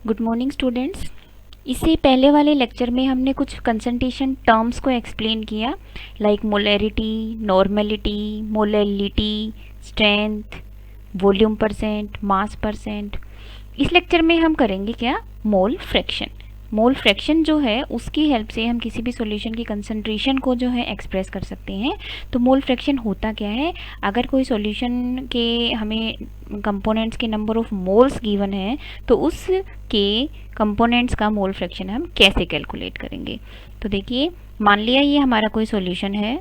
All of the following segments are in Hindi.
Good morning students. इससे पहले वाले लेक्चर में हमने कुछ कंसंट्रेशन टर्म्स को एक्सप्लेन किया, like molarity, normality, molality, strength, volume percent, मास परसेंट। इस लेक्चर में हम करेंगे क्या, मोल फ्रैक्शन। मोल फ्रैक्शन जो है उसकी हेल्प से हम किसी भी सॉल्यूशन की कंसंट्रेशन को जो है एक्सप्रेस कर सकते हैं। तो मोल फ्रैक्शन होता क्या है, अगर कोई सॉल्यूशन के हमें कंपोनेंट्स के नंबर ऑफ मोल्स गिवन है तो उसके कंपोनेंट्स का मोल फ्रैक्शन हम कैसे कैलकुलेट करेंगे। तो देखिए, मान लिया ये हमारा कोई सॉल्यूशन है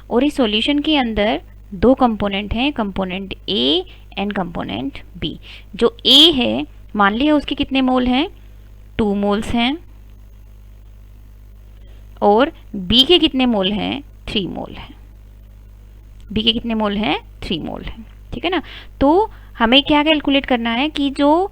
और इस सॉल्यूशन के अंदर दो कंपोनेंट हैं, component A and component B. जो ए है, मान लिया उसके कितने मोल हैं, 2 मोल्स हैं, और बी के कितने मोल हैं, 3 मोल हैं। बी के कितने मोल हैं, 3 मोल हैं, ठीक है ना। तो हमें क्या कैलकुलेट करना है कि जो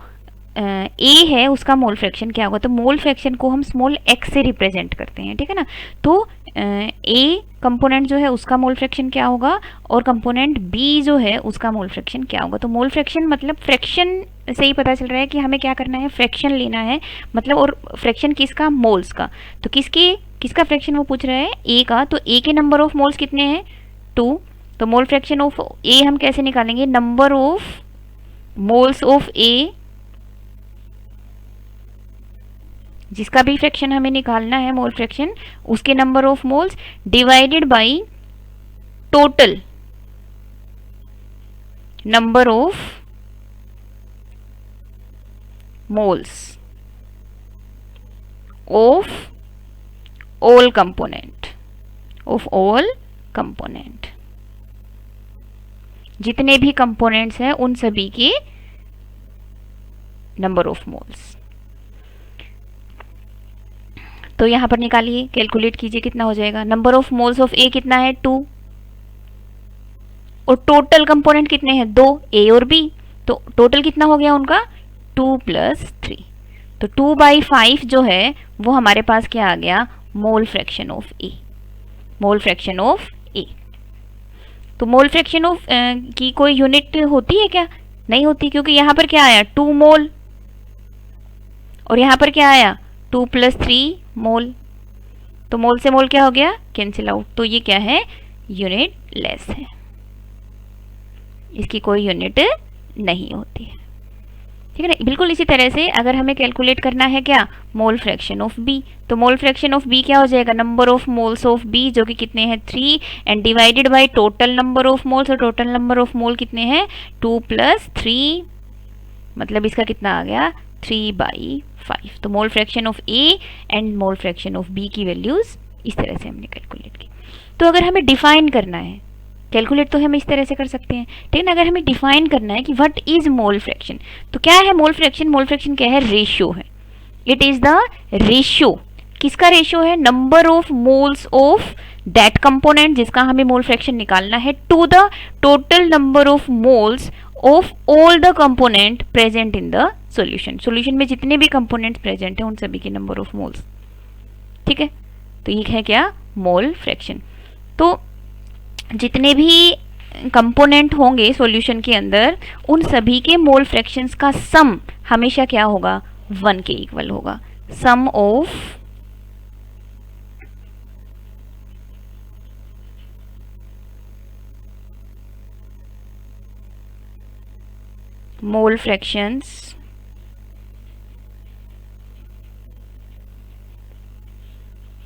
ए है उसका मोल फ्रैक्शन क्या होगा। तो मोल फ्रैक्शन को हम स्मॉल एक्स से रिप्रेजेंट करते हैं, ठीक है ना। तो ए कंपोनेंट जो है उसका मोल फ्रैक्शन क्या होगा और कंपोनेंट बी जो है उसका मोल फ्रैक्शन क्या होगा। तो मोल फ्रैक्शन मतलब फ्रैक्शन से ही पता चल रहा है कि हमें क्या करना है, फ्रैक्शन लेना है, मतलब, और फ्रैक्शन किसका, मोल्स का। तो किसका फ्रैक्शन वो पूछ रहे हैं, ए का। तो ए के नंबर ऑफ मोल्स कितने हैं, 2। तो मोल फ्रैक्शन ऑफ ए हम कैसे निकालेंगे, नंबर ऑफ मोल्स ऑफ ए, जिसका भी फ्रैक्शन हमें निकालना है मोल फ्रैक्शन, उसके number of moles divided by total number of moles of all component, जितने भी कंपोनेंट्स हैं उन सभी के नंबर ऑफ मोल्स। तो यहां पर निकालिए, कैलकुलेट कीजिए, कितना हो जाएगा। नंबर ऑफ मोल्स ऑफ ए कितना है, 2, और टोटल कंपोनेंट कितने हैं, 2, ए और बी। तो टोटल कितना हो गया उनका, 2 + 3। तो 2/5 जो है वो हमारे पास क्या आ गया, mole fraction of A. Mole fraction of A. तो मोल फ्रैक्शन ऑफ की कोई यूनिट होती है क्या, नहीं होती, क्योंकि यहां पर क्या आया, 2 मोल, और यहां पर क्या आया, 2 + 3 मोल। तो मोल से मोल क्या हो गया, कैंसिल आउट। तो ये क्या है, यूनिट लेस है, इसकी कोई यूनिट नहीं होती है, ठीक है ना। बिल्कुल इसी तरह से अगर हमें कैलकुलेट करना है क्या, मोल फ्रैक्शन ऑफ बी, तो मोल फ्रैक्शन ऑफ बी क्या हो जाएगा, number of moles of B, जो कि कितने हैं, 3, and divided by total number of moles, और टोटल नंबर ऑफ मोल कितने हैं, 2 + 3, मतलब इसका कितना आ गया, 3/5। तो mole fraction of A and mole fraction of B की वैल्यूज इस तरह से हमने कैलकुलेट की। तो अगर हमें डिफाइन करना है, कैलकुलेट तो हम इस तरह से कर सकते हैं, लेकिन अगर हमें डिफाइन करना है कि व्हाट इज मोल फ्रैक्शन, तो क्या है मोल फ्रैक्शन। मोल फ्रैक्शन क्या है, रेशियो है। इट इज द रेशियो, किसका रेशियो है, number of moles of that component जिसका हमें मोल फ्रैक्शन निकालना है, to the total number of moles of all the component present in the solution. Solution में जितने भी कंपोनेंट्स प्रेजेंट हैं उन सभी के नंबर ऑफ मोल्स, ठीक है। तो ये है क्या, मोल फ्रैक्शन। तो जितने भी कंपोनेंट होंगे सॉल्यूशन के अंदर उन सभी के मोल फ्रैक्शंस का सम हमेशा क्या होगा, 1 के इक्वल होगा। Sum of mole fractions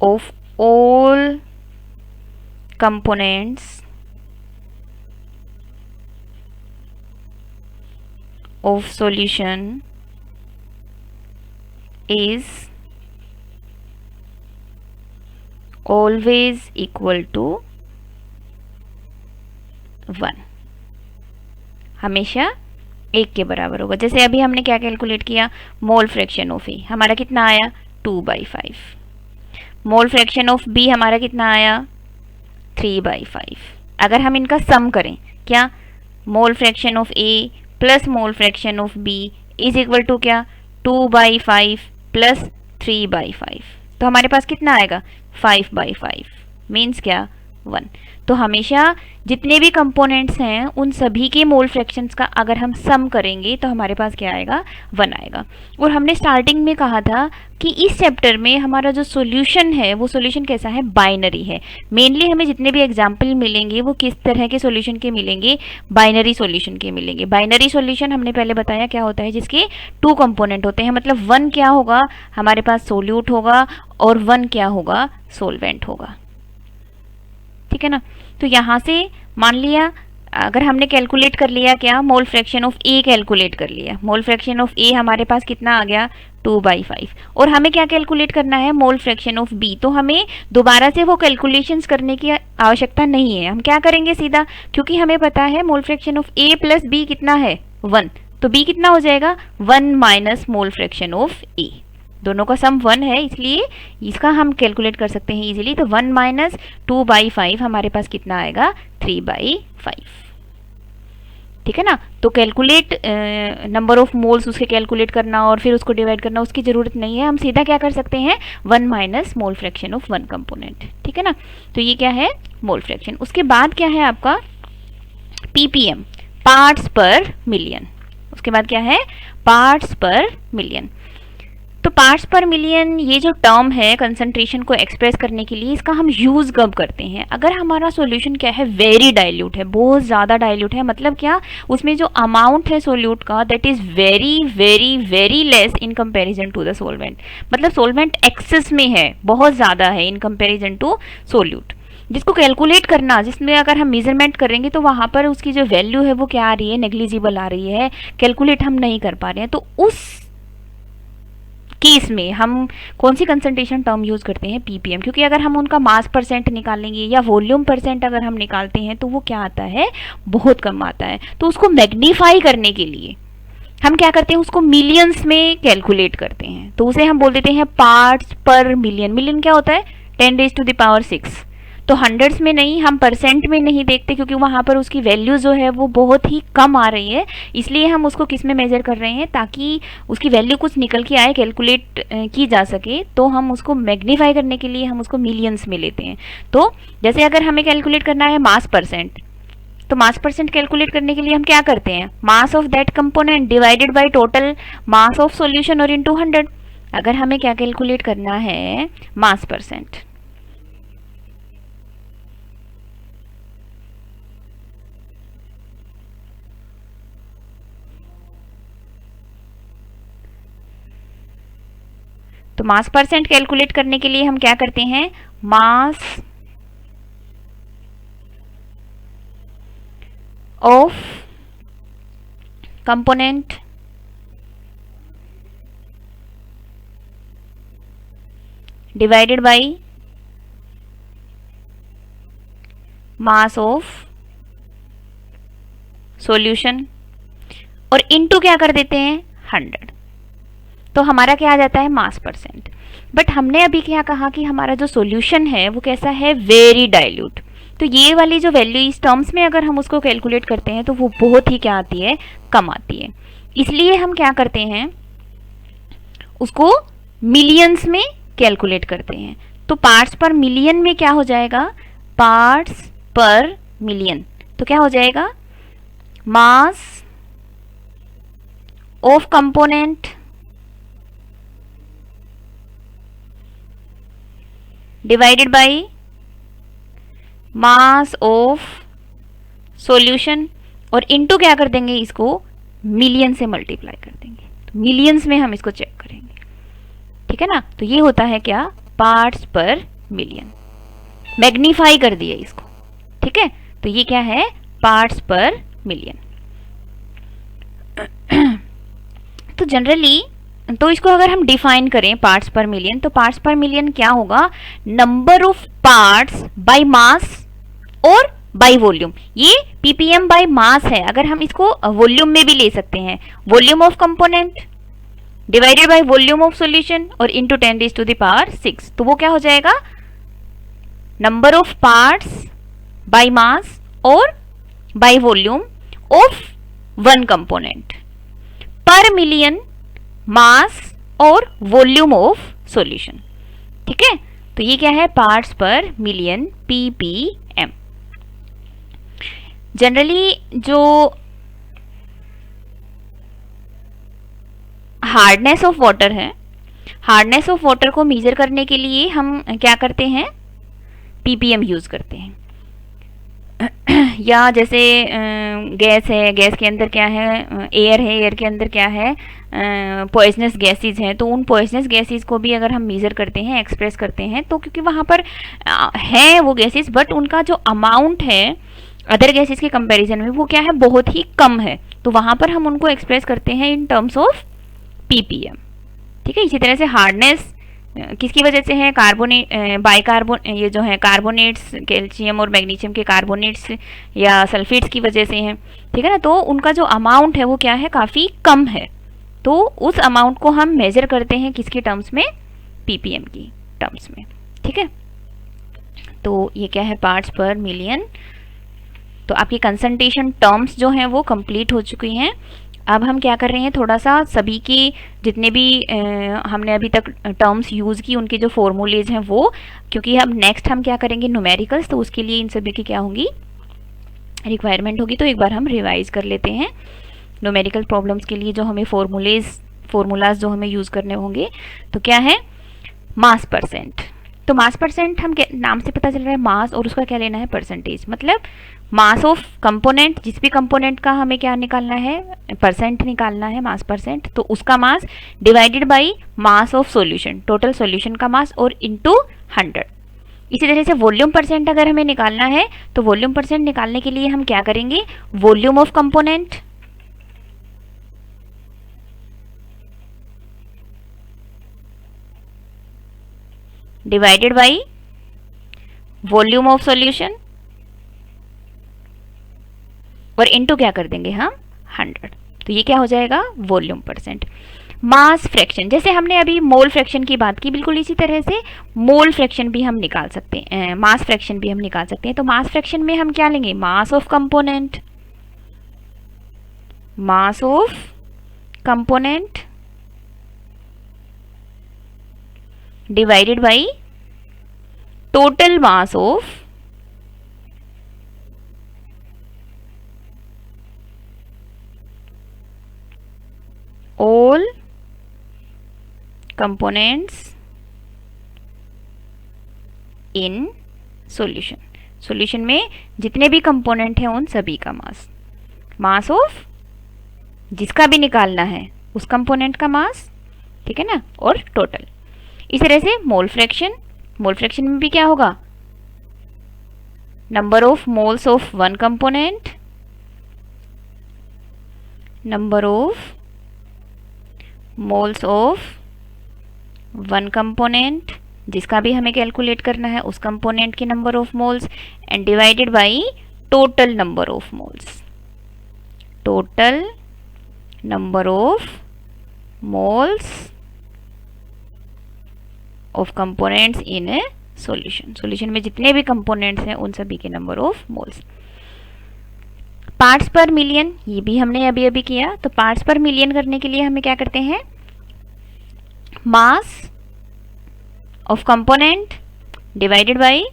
of all components of solution is always equal to 1, हमेशा 1 के बराबर होगा। जैसे अभी हमने क्या कैलकुलेट किया, मोल फ्रैक्शन ऑफ ए हमारा कितना आया, 2/5। मोल फ्रैक्शन ऑफ बी हमारा कितना आया, 3/5। अगर हम इनका सम करें, क्या, mole fraction of A plus mole fraction of B is equal to क्या, 2/5 + 3/5। तो हमारे पास कितना आएगा, 5/5, मीन्स क्या, 1। तो हमेशा जितने भी कंपोनेंट्स हैं उन सभी के मोल फ्रैक्शंस का अगर हम सम करेंगे तो हमारे पास क्या आएगा, 1 आएगा। और हमने स्टार्टिंग में कहा था कि इस चैप्टर में हमारा जो सॉल्यूशन है वो सॉल्यूशन कैसा है, बाइनरी है। मेनली हमें जितने भी एग्जाम्पल मिलेंगे वो किस तरह के सॉल्यूशन के मिलेंगे, बाइनरी सॉल्यूशन के मिलेंगे। बाइनरी सॉल्यूशन हमने पहले बताया क्या होता है, जिसके 2 कंपोनेंट होते हैं, मतलब 1 क्या होगा हमारे पास सोल्यूट होगा और 1 क्या होगा, सोलवेंट होगा। ठीक है ना। तो यहाँ से मान लिया अगर हमने कैलकुलेट कर लिया क्या, mole fraction of A calculate कर लिया, मोल फ्रैक्शन ऑफ ए हमारे पास कितना आ गया 2/5। और हमें क्या कैलकुलेट करना है, मोल फ्रैक्शन ऑफ बी। तो हमें दोबारा से वो कैलकुलेशंस करने की आवश्यकता नहीं है, हम क्या करेंगे सीधा, क्योंकि हमें पता है mole fraction of A plus B कितना है 1, तो बी कितना हो जाएगा 1 minus mole fraction of A. दोनों का सम 1 है इसलिए इसका हम कैलकुलेट कर सकते हैं इजीली। तो 1 माइनस 2/5 हमारे पास कितना आएगा 3/5। ठीक है ना। तो कैलकुलेट नंबर ऑफ मोल्स उसके कैलकुलेट करना और फिर उसको डिवाइड करना उसकी ज़रूरत नहीं है, हम सीधा क्या कर सकते हैं 1 minus mole fraction of 1 component. ठीक है ना। तो ये क्या है मोल फ्रैक्शन। उसके बाद क्या है आपका ppm, पार्ट्स पर मिलियन। उसके बाद क्या है पार्ट्स पर मिलियन। तो पार्ट्स पर मिलियन ये जो टर्म है कंसंट्रेशन को एक्सप्रेस करने के लिए, इसका हम यूज़ कब करते हैं, अगर हमारा सॉल्यूशन क्या है वेरी डाइल्यूट है, बहुत ज़्यादा डाइल्यूट है, मतलब क्या उसमें जो अमाउंट है सोल्यूट का that is very very very less in comparison to the solvent, मतलब सोलवेंट एक्सेस में है, बहुत ज़्यादा है इन कंपैरिजन टू सोल्यूट, जिसको कैलकुलेट करना, जिसमें अगर हम मेजरमेंट करेंगे तो वहाँ पर उसकी जो वैल्यू है वो क्या आ रही है, नेग्लिजिबल आ रही है, कैलकुलेट हम नहीं कर पा रहे हैं। तो उस केस में हम कौन सी कंसंट्रेशन टर्म यूज़ करते हैं ppm, क्योंकि अगर हम उनका मास परसेंट निकालेंगे या वॉल्यूम परसेंट अगर हम निकालते हैं तो वो क्या आता है बहुत कम आता है। तो उसको मैग्नीफाई करने के लिए हम क्या करते हैं उसको मिलियंस में कैलकुलेट करते हैं, तो उसे हम बोल देते हैं पार्ट्स पर मिलियन। मिलियन क्या होता है 10⁻⁶। तो हंड्रेड्स में नहीं, हम परसेंट में नहीं देखते क्योंकि वहाँ पर उसकी वैल्यू जो है वो बहुत ही कम आ रही है, इसलिए हम उसको किस में मेजर कर रहे हैं ताकि उसकी वैल्यू कुछ निकल के आए, कैलकुलेट की जा सके। तो हम उसको मैग्नीफाई करने के लिए हम उसको मिलियंस में लेते हैं। तो जैसे अगर हमें कैलकुलेट करना है मास परसेंट, तो मास परसेंट कैलकुलेट करने के लिए हम क्या करते हैं mass of that component divided by total mass of solution और इनटू 100। अगर हमें क्या कैलकुलेट करना है मास परसेंट, तो मास परसेंट कैलकुलेट करने के लिए हम क्या करते हैं mass of component divided by mass of solution और इनटू क्या कर देते हैं 100। तो हमारा क्या आ जाता है मास परसेंट। बट हमने अभी क्या कहा कि हमारा जो सॉल्यूशन है वो कैसा है वेरी डाइल्यूट, तो ये वाली जो वैल्यू इस टर्म्स में अगर हम उसको कैलकुलेट करते हैं तो वो बहुत ही क्या आती है कम आती है, इसलिए हम क्या करते हैं उसको मिलियंस में कैलकुलेट करते हैं। तो पार्ट्स पर मिलियन में क्या हो जाएगा पार्ट्स पर मिलियन, तो क्या हो जाएगा mass of component divided by mass of solution और इनटू क्या कर देंगे इसको मिलियन से मल्टीप्लाई कर देंगे, तो मिलियंस में हम इसको चेक करेंगे। ठीक है ना। तो ये होता है क्या पार्ट्स पर मिलियन, मैग्नीफाई कर दिया इसको। ठीक है। तो ये क्या है पार्ट्स पर मिलियन। तो जनरली तो इसको अगर हम डिफाइन करें पार्ट्स पर मिलियन, तो पार्ट्स पर मिलियन क्या होगा number of parts by mass और बाय वॉल्यूम। ये ppm बाय मास है, अगर हम इसको वॉल्यूम में भी ले सकते हैं, volume of component divided by volume of solution और इनटू 10⁻⁶। तो वो क्या हो जाएगा number of parts by mass और बाय वॉल्यूम ऑफ 1 कंपोनेंट पर मिलियन मास और वॉल्यूम ऑफ सॉल्यूशन। ठीक है। तो ये क्या है पार्ट्स पर मिलियन ppm। जनरली जो हार्डनेस ऑफ वाटर है, हार्डनेस ऑफ वाटर को मेजर करने के लिए हम क्या करते हैं, पीपीएम यूज करते हैं। या जैसे गैस है, गैस के अंदर क्या है, एयर है, एयर के अंदर क्या है, पॉइजनस गैसेज हैं, तो उन पॉइजनस गैसेज को भी अगर हम मेज़र करते हैं, एक्सप्रेस करते हैं, तो क्योंकि वहाँ पर है वो गैसेज, बट उनका जो अमाउंट है अदर गैसेज के कंपैरिजन में वो क्या है, बहुत ही कम है, तो वहाँ पर हम उनको एक्सप्रेस करते हैं इन टर्म्स ऑफ पीपीएम। ठीक है। इसी तरह से हार्डनेस किसकी वजह से है, कार्बोनेट, बाइकार्बोन, ये जो है कार्बोनेट्स, कैल्शियम और मैग्नीशियम के कार्बोनेट्स या सल्फेट्स की वजह से हैं। ठीक है ना, तो उनका जो अमाउंट है वो क्या है, काफ़ी कम है, तो उस अमाउंट को हम मेजर करते हैं किसके टर्म्स में, पीपीएम की टर्म्स में। ठीक है, तो ये क्या है, पार्ट्स पर मिलियन। तो आपकी कंसंट्रेशन टर्म्स जो हैं वो कंप्लीट हो चुकी हैं। अब हम क्या कर रहे हैं, थोड़ा सा सभी की जितने भी हमने अभी तक टर्म्स यूज़ की उनके जो फॉर्मूलेज हैं वो, क्योंकि अब नेक्स्ट हम क्या करेंगे, न्यूमेरिकल्स, तो उसके लिए इन सभी की क्या होंगी, रिक्वायरमेंट होगी। तो एक बार हम रिवाइज कर लेते हैं न्यूमेरिकल प्रॉब्लम्स के लिए जो हमें फॉर्मूलाज जो हमें यूज़ करने होंगे। तो क्या है, मास परसेंट। तो मास परसेंट हम नाम से पता चल रहा है मास, और उसका क्या लेना है, परसेंटेज, मतलब मास ऑफ कंपोनेंट, जिस भी कंपोनेंट का हमें क्या निकालना है, परसेंट निकालना है, मास परसेंट, तो उसका mass divided by mass of solution, total solution का मास, और इनटू 100। इसी तरह से वॉल्यूम परसेंट अगर हमें निकालना है, तो वॉल्यूम परसेंट निकालने के लिए हम क्या करेंगे, volume of component divided by volume of solution, और इनटू क्या कर देंगे हम, 100। तो ये क्या हो जाएगा, वॉल्यूम परसेंट। मास फ्रैक्शन, जैसे हमने अभी मोल फ्रैक्शन की बात की, बिल्कुल इसी तरह से मोल फ्रैक्शन भी हम निकाल सकते हैं, मास फ्रैक्शन भी हम निकाल सकते हैं। तो मास फ्रैक्शन में हम क्या लेंगे, mass of component, mass of component divided by total mass of all components in solution। Solution में जितने भी कंपोनेंट हैं उन सभी का मास, मास ऑफ जिसका भी निकालना है उस कंपोनेंट का मास, ठीक है ना, और टोटल। इस तरह से मोल फ्रैक्शन, मोल फ्रैक्शन में भी क्या होगा, number of moles of one component, number of moles of one component, जिसका भी हमें कैलकुलेट करना है उस कंपोनेंट की number of moles, and divided by total number of moles, total number of moles of components in A solution. Solution में जितने भी कंपोनेंट्स हैं उन सभी के नंबर ऑफ मोल्स। पार्ट्स पर मिलियन, ये भी हमने अभी अभी किया। तो पार्ट्स पर मिलियन करने के लिए हमें क्या करते हैं, mass of component divided by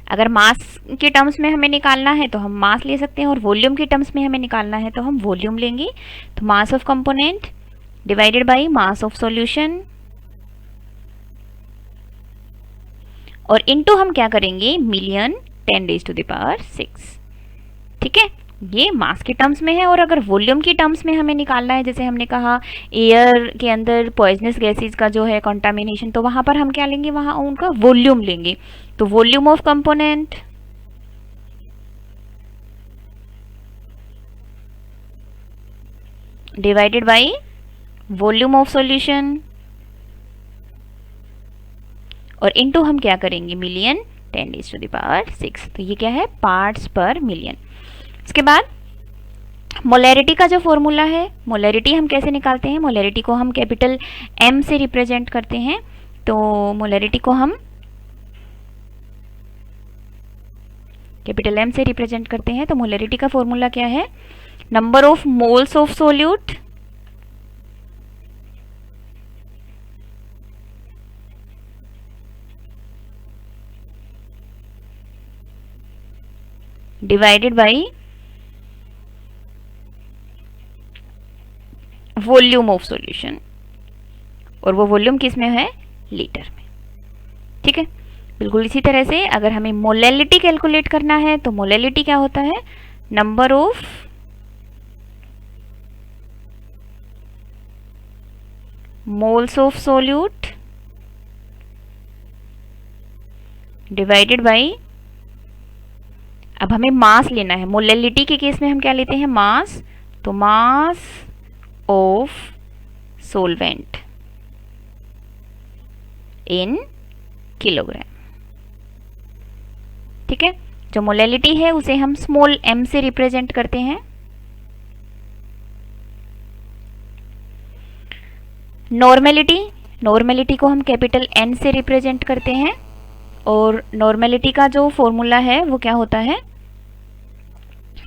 अगर मास के टर्म्स में हमें निकालना है तो हम मास ले सकते हैं, और वॉल्यूम के टर्म्स में हमें निकालना है तो हम वॉल्यूम लेंगे। तो mass of component divided by mass of solution, और इनटू हम क्या करेंगे, मिलियन 10⁻⁶। ठीक है, ये मास के टर्म्स में है। और अगर वॉल्यूम के टर्म्स में हमें निकालना है, जैसे हमने कहा एयर के अंदर पॉइजनस गैसेज का जो है कंटामिनेशन, तो वहां पर हम क्या लेंगे, वहां उनका वॉल्यूम लेंगे। तो volume of component divided by volume of solution, और इनटू हम क्या करेंगे, मिलियन 10⁻⁶। तो ये क्या है, पार्ट्स पर मिलियन। इसके बाद मोलैरिटी का जो फॉर्मूला है, मोलैरिटी हम कैसे निकालते हैं, मोलैरिटी को हम कैपिटल M से रिप्रेजेंट करते हैं। तो मोलैरिटी को हम कैपिटल M से रिप्रेजेंट करते हैं। तो मोलैरिटी का फॉर्मूला क्या है, number of moles of solute divided by volume of solution, और वो वॉल्यूम किस में है, लीटर में। ठीक है, बिल्कुल इसी तरह से अगर हमें मोलैलिटी कैलकुलेट करना है तो मोलैलिटी क्या होता है, number of moles of solute divided by, अब हमें मास लेना है। मोलैलिटी के केस में हम क्या लेते हैं, मास, तो mass of solvent in kilogram. ठीक है, जो मोलैलिटी है उसे हम स्मॉल m से रिप्रेजेंट करते हैं। नॉर्मेलिटी, नॉर्मेलिटी को हम कैपिटल N से रिप्रेजेंट करते हैं, और नॉर्मेलिटी का जो फॉर्मूला है वो क्या होता है,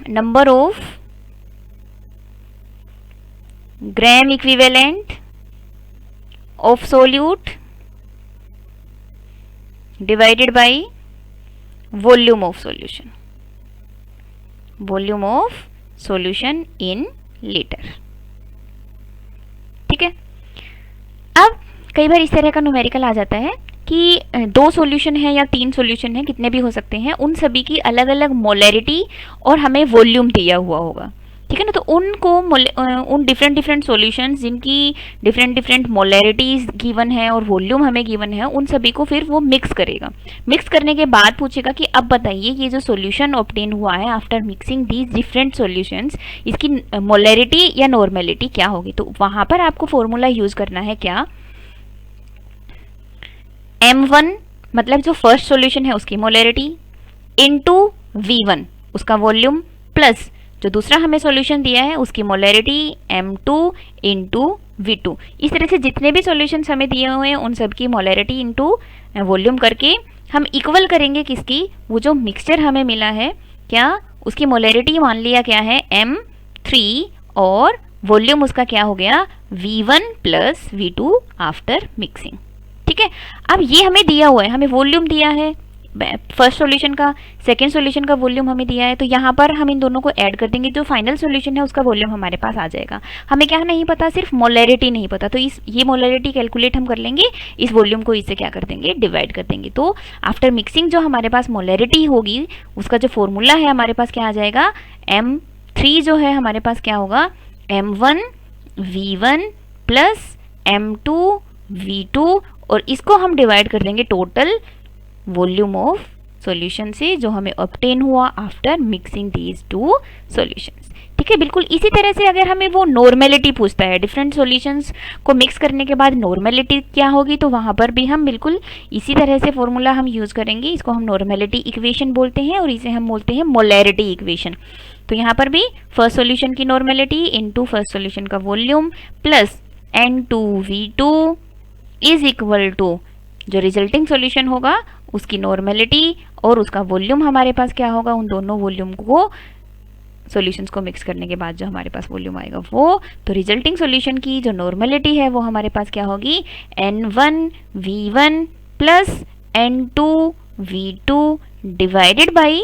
number of gram equivalent of solute divided by volume of solution, volume of solution in litre. ठीक है, अब कई बार इस तरह का न्यूमेरिकल आ जाता है कि 2 सॉल्यूशन है या 3 सॉल्यूशन है, कितने भी हो सकते हैं, उन सभी की अलग अलग मोलैरिटी और हमें वॉल्यूम दिया हुआ होगा। ठीक है ना, तो उनको उन डिफरेंट डिफरेंट सॉल्यूशंस जिनकी डिफरेंट डिफरेंट मोलैरिटीज गिवन है और वॉल्यूम हमें गिवन है, उन सभी को फिर वो मिक्स करेगा। मिक्स करने के बाद पूछेगा कि अब बताइए ये जो सॉल्यूशन ऑब्टेन हुआ है after mixing these different solutions, इसकी मोलैरिटी या नॉर्मेलिटी क्या होगी। तो वहां पर आपको फॉर्मूला यूज करना है क्या, M1 मतलब जो फर्स्ट सॉल्यूशन है उसकी मोलैरिटी इनटू V1 उसका वॉल्यूम, प्लस जो दूसरा हमें सॉल्यूशन दिया है उसकी मोलैरिटी M2 इंटू V2। इस तरह से जितने भी सॉल्यूशंस हमें दिए हुए हैं उन सब की मोलैरिटी इंटू वॉल्यूम करके हम इक्वल करेंगे किसकी, वो जो मिक्सचर हमें मिला है क्या, उसकी मोलैरिटी मान लिया क्या है M3, और वॉल्यूम उसका क्या हो गया V1 plus V2 after mixing. ठीक है, अब ये हमें दिया हुआ है, हमें वॉल्यूम दिया है फर्स्ट सॉल्यूशन का, सेकंड सॉल्यूशन का वॉल्यूम हमें दिया है, तो यहाँ पर हम इन दोनों को ऐड कर देंगे, जो फाइनल सॉल्यूशन है उसका वॉल्यूम हमारे पास आ जाएगा। हमें क्या नहीं पता, सिर्फ मोलैरिटी नहीं पता, तो ये मोलैरिटी कैलकुलेट हम कर लेंगे, इस वॉल्यूम को इससे क्या कर देंगे, डिवाइड कर देंगे। तो आफ्टर मिक्सिंग जो हमारे पास मोलैरिटी होगी उसका जो फॉर्मूला है हमारे पास क्या आ जाएगा, M3 जो है हमारे पास क्या होगा, M1 V1 plus M2 V2, और इसको हम डिवाइड कर देंगे टोटल वॉल्यूम ऑफ सॉल्यूशन से जो हमें ऑब्टेन हुआ आफ्टर मिक्सिंग दीज 2 सॉल्यूशंस। ठीक है, बिल्कुल इसी तरह से अगर हमें वो नॉर्मेलिटी पूछता है, डिफरेंट सॉल्यूशंस को मिक्स करने के बाद नॉर्मेलिटी क्या होगी, तो वहां पर भी हम बिल्कुल इसी तरह से फॉर्मूला हम यूज करेंगे। इसको हम नॉर्मेलिटी इक्वेशन बोलते हैं और इसे हम बोलते हैं मोलैरिटी इक्वेशन। तो यहाँ पर भी फर्स्ट सॉल्यूशन की नॉर्मेलिटी इनटू फर्स्ट सॉल्यूशन का volume plus N2V2 is equal to जो रिजल्टिंग सॉल्यूशन होगा उसकी नॉर्मेलिटी और उसका वॉल्यूम हमारे पास क्या होगा, उन दोनों वॉल्यूम को सॉल्यूशंस को मिक्स करने के बाद जो हमारे पास वॉल्यूम आएगा वो, तो रिजल्टिंग सॉल्यूशन की जो नॉर्मेलिटी है वो हमारे पास क्या होगी, N1V1 plus N2V2 divided by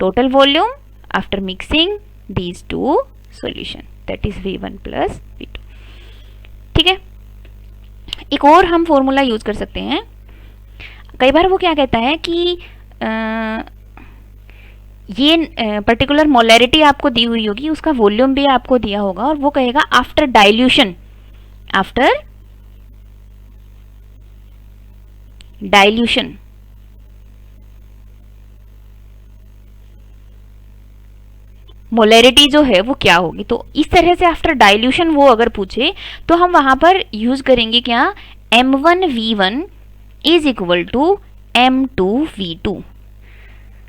total volume after mixing these 2 solution, that is V1 plus V2। ठीक है, एक और हम फॉर्मूला यूज कर सकते हैं। कई बार वो क्या कहता है कि ये पर्टिकुलर मोलैरिटी आपको दी हुई होगी, उसका वॉल्यूम भी आपको दिया होगा, और वो कहेगा after dilution, after dilution molarity जो है वो क्या होगी। तो इस तरह से आफ्टर डाइल्यूशन वो अगर पूछे तो हम वहां पर यूज करेंगे क्या, M1V1 is equal to M2V2।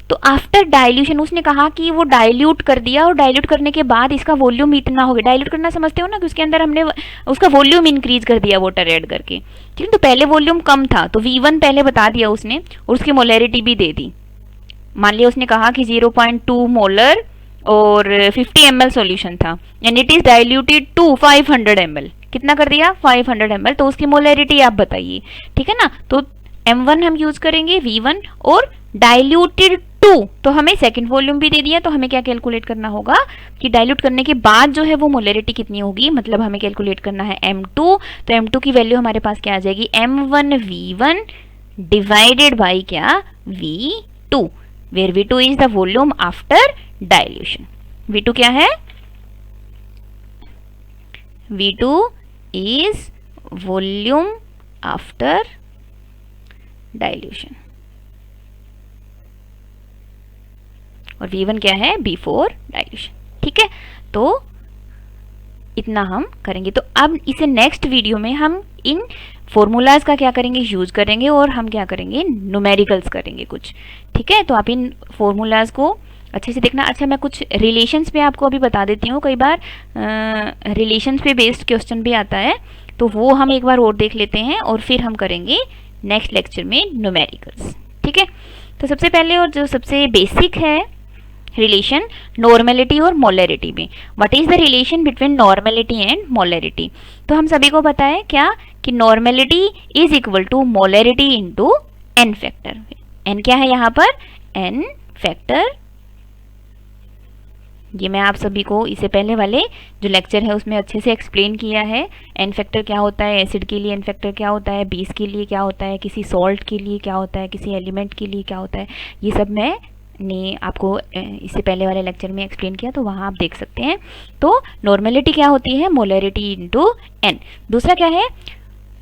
तो आफ्टर डाइल्यूशन उसने कहा कि वो डाइल्यूट कर दिया, और डाइल्यूट करने के बाद इसका वॉल्यूम इतना हो गया, डाइल्यूट करना समझते हो ना कि उसके अंदर हमने उसका वॉल्यूम इंक्रीज कर दिया वाटर ऐड करके। ठीक है, तो पहले वॉल्यूम कम था तो V1 पहले बता दिया उसने और उसकी मोलैरिटी भी दे दी। मान लिया उसने कहा कि 0.2 मोलर और 50 ml सॉल्यूशन था and it is diluted to 500 ml, कितना कर दिया 500 ml, तो उसकी मोलैरिटी आप बताइए। ठीक है ना, तो M1 हम यूज करेंगे V1 और डाइल्यूटेड टू 2, तो हमें सेकंड वॉल्यूम भी दे दिया, तो हमें क्या कैलकुलेट करना होगा कि डाइल्यूट करने के बाद जो है वो मोलरिटी कितनी होगी, मतलब हमें कैलकुलेट करना है M2, तो M2 की वैल्यू हमारे पास क्या आ जाएगी, M1V1 डिवाइडेड बाई क्या, V2, where V2 is the volume after dilution. V2 क्या है, V2 is volume after dilution, और V1 क्या है, बिफोर डाइल्यूशन। ठीक है, तो इतना हम करेंगे। तो अब इसे नेक्स्ट वीडियो में हम इन फॉर्मूलाज का क्या करेंगे, यूज करेंगे, और हम क्या करेंगे, न्यूमेरिकल्स करेंगे कुछ। ठीक है, तो आप इन फॉर्मूलाज को अच्छे से देखना। अच्छा, मैं कुछ रिलेशंस पे आपको अभी बता देती हूँ, कई बार रिलेशंस पे बेस्ड क्वेश्चन भी आता है, तो वो हम एक बार और देख लेते हैं, और फिर हम करेंगे नेक्स्ट लेक्चर में न्यूमेरिकल्स। ठीक है, तो सबसे पहले और जो सबसे बेसिक है रिलेशन नॉर्मेलिटी और मोलरिटी में, what is the relation between normality and molarity. तो हम सभी को पता है क्या कि normality is equal to molarity into n factor. n क्या है यहाँ पर, n फैक्टर। ये मैं आप सभी को इससे पहले वाले जो लेक्चर है उसमें अच्छे से एक्सप्लेन किया है। n फैक्टर क्या होता है, एसिड के लिए n फैक्टर क्या होता है, बेस के लिए क्या होता है, किसी सॉल्ट के लिए क्या होता है, किसी एलिमेंट के लिए क्या होता है, ये सब मैंने आपको इससे पहले वाले लेक्चर में एक्सप्लेन किया, तो वहाँ आप देख सकते हैं। तो नॉर्मेलिटी क्या होती है, मोलरिटी इनटू n। दूसरा क्या है,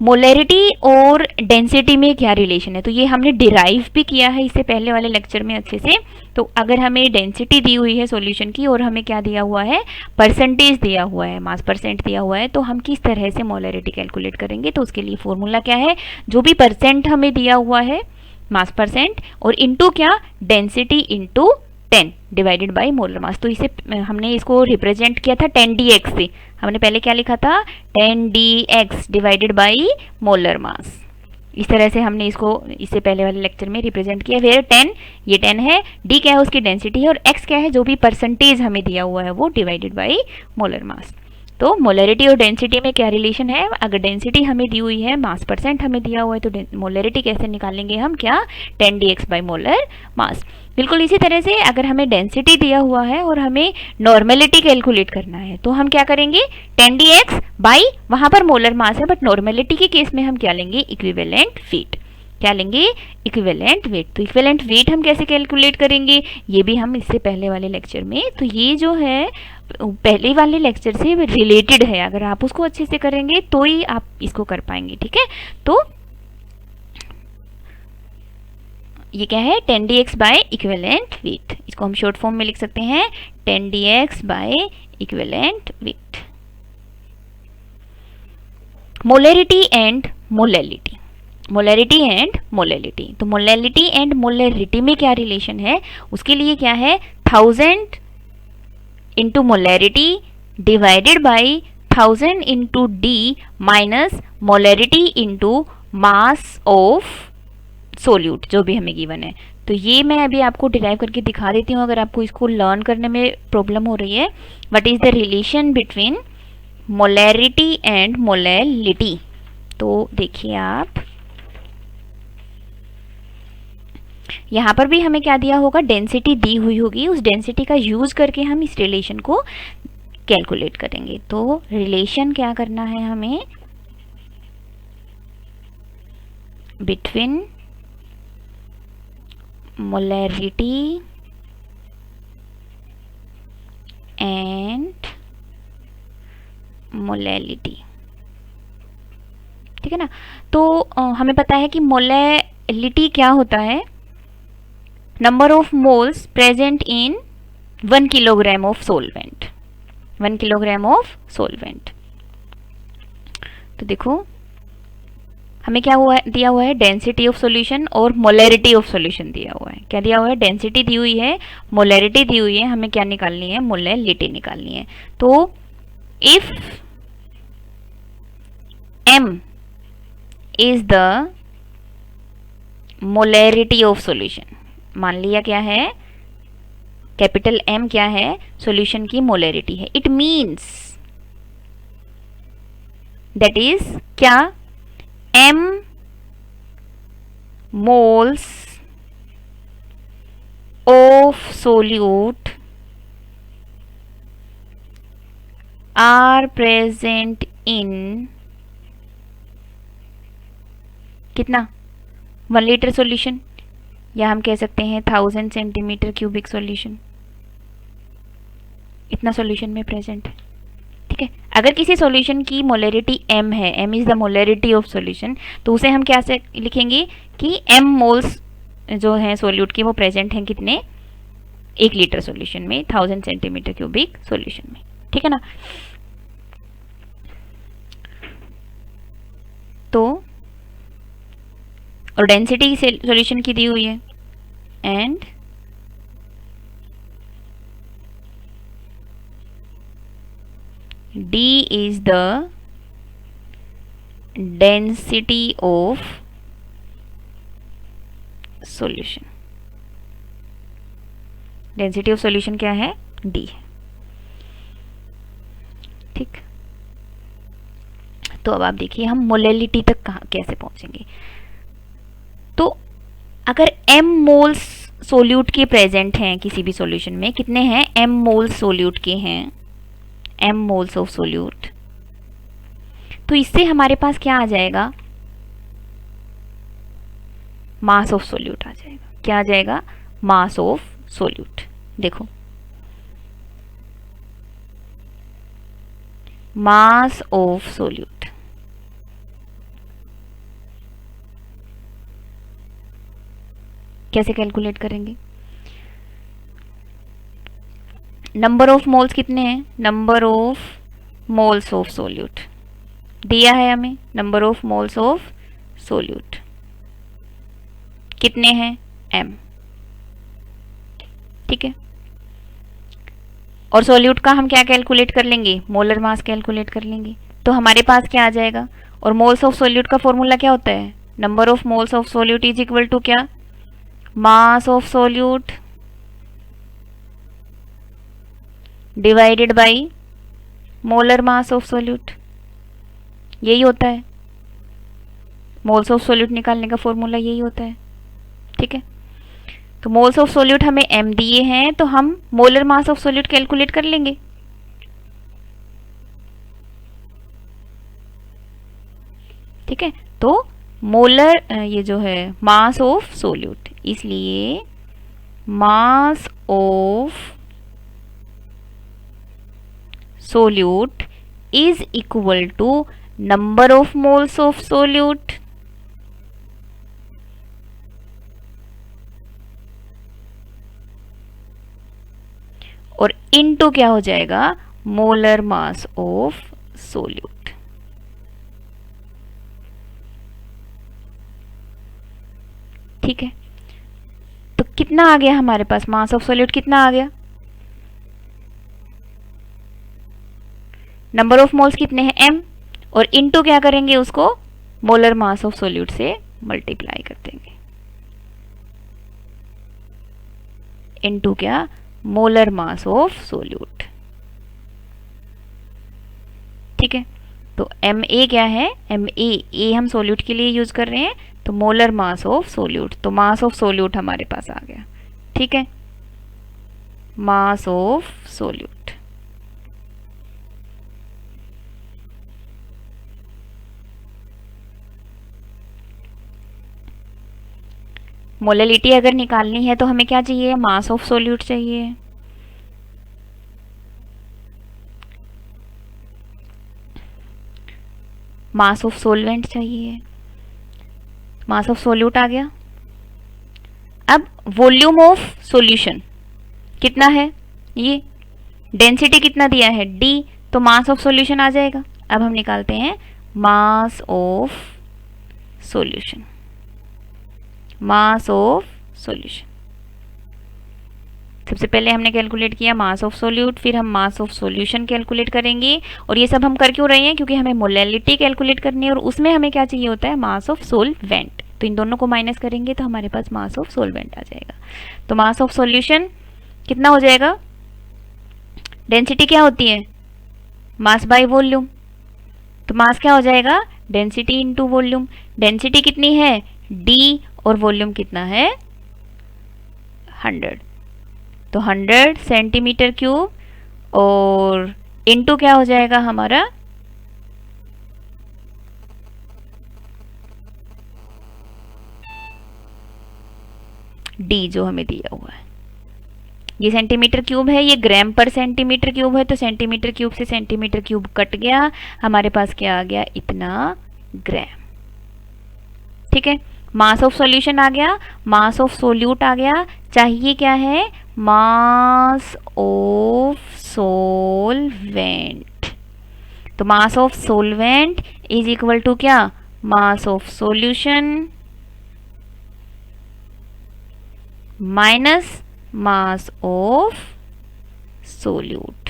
मोलरिटी और डेंसिटी में क्या रिलेशन है, तो ये हमने डिराइव भी किया है इससे पहले वाले लेक्चर में अच्छे से। तो अगर हमें डेंसिटी दी हुई है सॉल्यूशन की और हमें क्या दिया हुआ है, परसेंटेज दिया हुआ है, मास परसेंट दिया हुआ है, तो हम किस तरह से मोलरिटी कैलकुलेट करेंगे। तो उसके लिए फॉर्मूला क्या है, जो भी परसेंट हमें दिया हुआ है मास परसेंट, और इनटू क्या, density into 10 divided by molar mass. तो इसे हमने इसको रिप्रेजेंट किया था 10dx से। हमने पहले क्या लिखा था, 10dx divided by molar mass. इस तरह से हमने इसको इससे पहले वाले लेक्चर में रिप्रेजेंट किया। वेयर 10, ये 10 है, d क्या है, उसकी डेंसिटी है, और x क्या है, जो भी परसेंटेज हमें दिया हुआ है वो डिवाइडेड बाय मोलर मास। तो मोलरिटी और डेंसिटी में क्या रिलेशन है, अगर डेंसिटी हमें दी हुई है, मास परसेंट हमें दिया हुआ है, तो मोलरिटी कैसे निकालेंगे हम, क्या, 10dx बाय मोलर मास। बिल्कुल इसी तरह से अगर हमें डेंसिटी दिया हुआ है और हमें नॉर्मेलिटी कैलकुलेट करना है, तो हम क्या करेंगे, 10dx बाई, वहाँ पर मोलर मास है, बट नॉर्मेलिटी के केस में हम क्या लेंगे, इक्विवेलेंट वेट। क्या लेंगे, इक्विवेलेंट वेट। तो इक्विवेलेंट वेट हम कैसे कैलकुलेट करेंगे, ये भी हम इससे पहले वाले लेक्चर में, तो ये जो है पहले वाले लेक्चर से रिलेटेड है, अगर आप उसको अच्छे से करेंगे तो ही आप इसको कर पाएंगे। ठीक है, तो ये क्या है, 10dx बाय इक्विवेलेंट वेट। इसको हम शॉर्ट फॉर्म में लिख सकते हैं 10dx by equivalent weight. Molarity and molality, molarity and molality. तो मोलैलिटी एंड मोलरिटी में क्या रिलेशन है, उसके लिए क्या है, 1000 into molarity divided by 1000 into D minus molarity into mass of solute, जो भी हमें गिवन है। तो ये मैं अभी आपको डिराइव करके दिखा देती हूँ, अगर आपको इसको लर्न करने में प्रॉब्लम हो रही है। What is the relation between molarity and molality. तो देखिए आप यहाँ पर भी हमें क्या दिया होगा, डेंसिटी दी हुई होगी, उस डेंसिटी का यूज करके हम इस रिलेशन को कैलकुलेट करेंगे। तो रिलेशन क्या करना है हमें, बिटवीन मोलरिटी एंड मोलैलिटी। ठीक है ना, तो हमें पता है कि मोलैलिटी क्या होता है, number of moles present in 1 kilogram of solvent, 1 kilogram of solvent. तो देखो हमें क्या हुआ है, दिया हुआ है डेंसिटी ऑफ सॉल्यूशन और मोलैरिटी ऑफ सॉल्यूशन दिया हुआ है। क्या दिया हुआ है, डेंसिटी दी हुई है, मोलैरिटी दी हुई है, हमें क्या निकालनी है, मोलैलिटी निकालनी है। तो if m is the molarity of solution, मान लिया क्या है, कैपिटल M क्या है, सॉल्यूशन की मोलैरिटी है, इट मीन्स दैट इज क्या, m moles of solute are present in कितना 1 लीटर सॉल्यूशन, या हम कह सकते हैं 1000 सेंटीमीटर क्यूबिक सॉल्यूशन, इतना सॉल्यूशन में प्रेजेंट है। ठीक है, अगर किसी सॉल्यूशन की मोलरिटी m है, m is the molarity of solution, तो उसे हम क्या से लिखेंगे कि m मोल्स जो हैं सोल्यूट के वो प्रेजेंट हैं कितने 1 लीटर सॉल्यूशन में 1000 सेंटीमीटर क्यूबिक सॉल्यूशन में। ठीक है ना। तो और डेंसिटी सॉल्यूशन की दी हुई है, and d is the density of solution। Density of solution क्या है, d। ठीक, तो अब आप देखिए हम मोलैलिटी तक कहाँ कैसे पहुंचेंगे। तो अगर m मोल्स सोल्यूट के प्रेजेंट हैं किसी भी सॉल्यूशन में, कितने हैं m मोल्स सोल्यूट के हैं, m मोल्स ऑफ सोल्यूट, तो इससे हमारे पास क्या आ जाएगा, मास ऑफ सोल्यूट आ जाएगा। क्या आ जाएगा, मास ऑफ सोल्यूट। देखो मास ऑफ सोल्यूट, कैसे कैलकुलेट करेंगे, नंबर ऑफ मोल्स कितने हैं, number of moles of solute दिया है हमें, number of moles of solute कितने हैं m। ठीक है, और सोल्यूट का हम क्या कैलकुलेट कर लेंगे, मोलर मास कैलकुलेट कर लेंगे। तो हमारे पास क्या आ जाएगा, और मोल्स ऑफ सोल्यूट का फॉर्मूला क्या होता है, number of moles of solute is equal to क्या, mass of solute divided by molar mass of solute, यही होता है मोल्स ऑफ सोल्यूट निकालने का फॉर्मूला, यही होता है। ठीक है, तो मोल्स ऑफ सोल्यूट हमें m दिए हैं, तो हम molar mass of solute calculate कर लेंगे। ठीक है, तो मोलर ये जो है मास ऑफ सोल्यूट, इसलिए mass of solute is equal to number of moles of solute और इनटू क्या हो जाएगा, मोलर मास ऑफ सोल्यूट। ठीक है, तो कितना आ गया हमारे पास, मास ऑफ सोल्यूट कितना आ गया, नंबर ऑफ मोल्स कितने हैं m, और इनटू क्या करेंगे उसको मोलर मास ऑफ सोल्यूट से मल्टीप्लाई कर देंगे, इनटू क्या, मोलर मास ऑफ सोल्यूट। ठीक है, तो Ma क्या है, Ma हम सोल्यूट के लिए यूज कर रहे हैं, तो मोलर मास ऑफ सोल्यूट, तो मास ऑफ सोल्यूट हमारे पास आ गया। ठीक है, मास ऑफ सोल्यूट, मोलैलिटी अगर निकालनी है तो हमें क्या चाहिए, मास ऑफ सोल्यूट चाहिए। मास ऑफ सोलवेंट चाहिए, मास ऑफ सोल्यूट आ गया। अब वॉल्यूम ऑफ सॉल्यूशन कितना है, ये डेंसिटी कितना दिया है d, तो मास ऑफ सॉल्यूशन आ जाएगा। अब हम निकालते हैं मास of solution, mass of solution. सबसे पहले हमने कैलकुलेट किया मास ऑफ सोल्यूट, फिर हम मास ऑफ सॉल्यूशन कैलकुलेट करेंगे। और ये सब हम कर क्यों रहे हैं, क्योंकि हमें मोलैलिटी कैलकुलेट करनी है और उसमें हमें क्या चाहिए होता है, मास ऑफ सोलवेंट। तो इन दोनों को माइनस करेंगे तो हमारे पास मास ऑफ सोलवेंट आ जाएगा। तो मास ऑफ सॉल्यूशन कितना हो जाएगा, डेंसिटी क्या होती है, मास बाय वॉल्यूम, तो मास क्या हो जाएगा, डेंसिटी इंटू वॉल्यूम। डेंसिटी कितनी है d, और वॉल्यूम कितना है 100, तो 100 सेंटीमीटर क्यूब, और इनटू क्या हो जाएगा हमारा, डी जो हमें दिया हुआ है। ये सेंटीमीटर क्यूब है, ये ग्राम पर सेंटीमीटर क्यूब है, तो सेंटीमीटर क्यूब से सेंटीमीटर क्यूब कट गया, हमारे पास क्या आ गया, इतना ग्राम। ठीक है, मास ऑफ सॉल्यूशन आ गया, मास ऑफ सोल्यूट आ गया, चाहिए क्या है, मास ऑफ सोलवेंट। तो mass of solvent is equal to क्या, mass of solution minus mass of solute.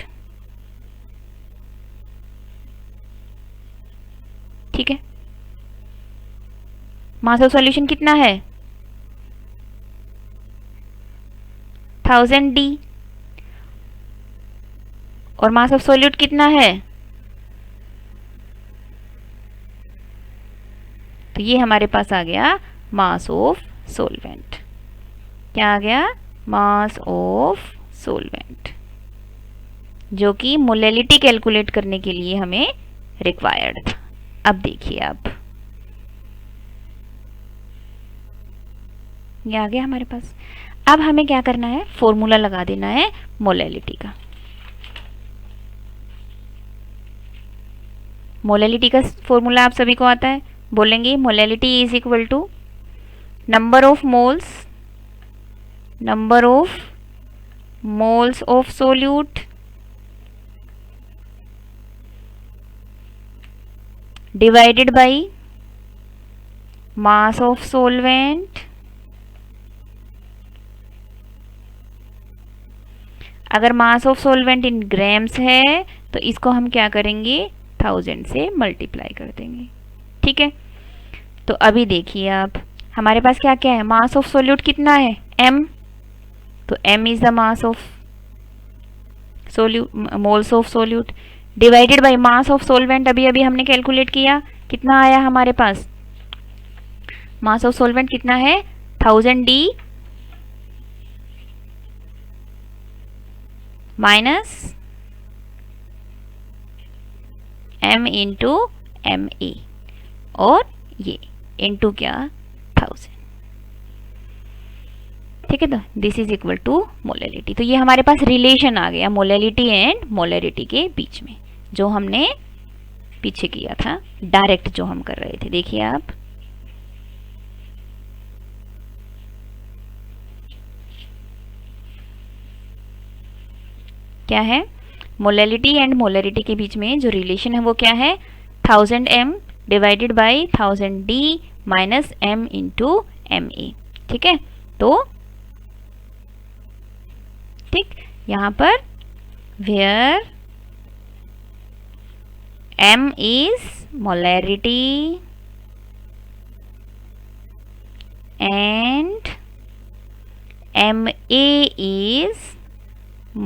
ठीक है, मास ऑफ सॉल्यूशन कितना है, 1000 डी, और मास ऑफ सोल्यूट कितना है, तो ये हमारे पास आ गया मास ऑफ सोलवेंट। क्या आ गया, मास ऑफ सोलवेंट, जो कि मोलेलिटी कैलकुलेट करने के लिए हमें रिक्वायर्ड था। अब देखिए, अब ये आ गया हमारे पास। अब हमें क्या करना है, फॉर्मूला लगा देना है मोलेलिटी का। मोलेलिटी का फॉर्मूला आप सभी को आता है, बोलेंगे molality is equal to number of moles of solute divided by mass of solvent. अगर mass of solvent in grams है तो इसको हम क्या करेंगे, 1000 से मल्टीप्लाई कर देंगे। ठीक है, तो अभी देखिए आप, हमारे पास क्या क्या है, मास ऑफ सोल्यूट कितना है, m, तो m is the mass of solute, moles of solute, divided by mass of solvent. अभी अभी हमने कैलकुलेट किया, कितना आया हमारे पास, मास ऑफ सोलवेंट कितना है, 1000 d minus m into M A, और ये इंटू क्या, 1000। ठीक है, तो this is equal to molality. तो ये हमारे पास रिलेशन आ गया मोलेलिटी एंड मोलेरिटी के बीच में, जो हमने पीछे किया था, डायरेक्ट जो हम कर रहे थे। देखिए आप, क्या है, मोलेलिटी एंड मोलेरिटी के बीच में जो रिलेशन है वो क्या है, 1000 m divided by 1000 d minus m into M A. ठीक है, तो ठीक, यहां पर where m is molarity and ma is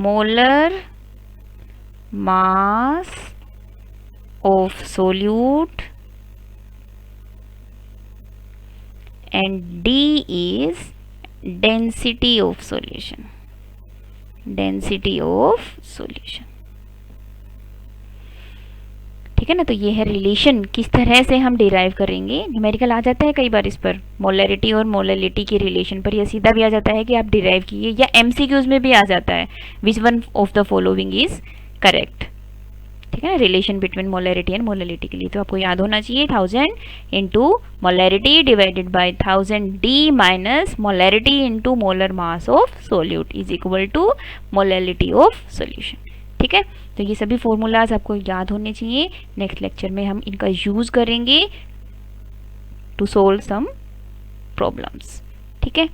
molar mass of solute and D is density of solution, density of solution। ठीक है ना, तो ये है रिलेशन, किस तरह से हम डिराइव करेंगे। न्यूमेरिकल आ जाता है कई बार इस पर, मोलरिटी और मोलेलिटी के रिलेशन पर, या सीधा भी आ जाता है कि आप डिराइव कीजिए, या एमसीक्यूज में भी आ जाता है, which one of the following is correct. ठीक है ना, relation between molarity and molality के लिए तो आपको याद होना चाहिए 1000 into molarity divided by 1000 D minus molarity into molar mass of solute is equal to molality of solution. ठीक है, तो ये सभी फॉर्मूलाज आपको याद होने चाहिए। नेक्स्ट लेक्चर में हम इनका यूज करेंगे टू सोल्व सम प्रॉब्लम्स। ठीक है।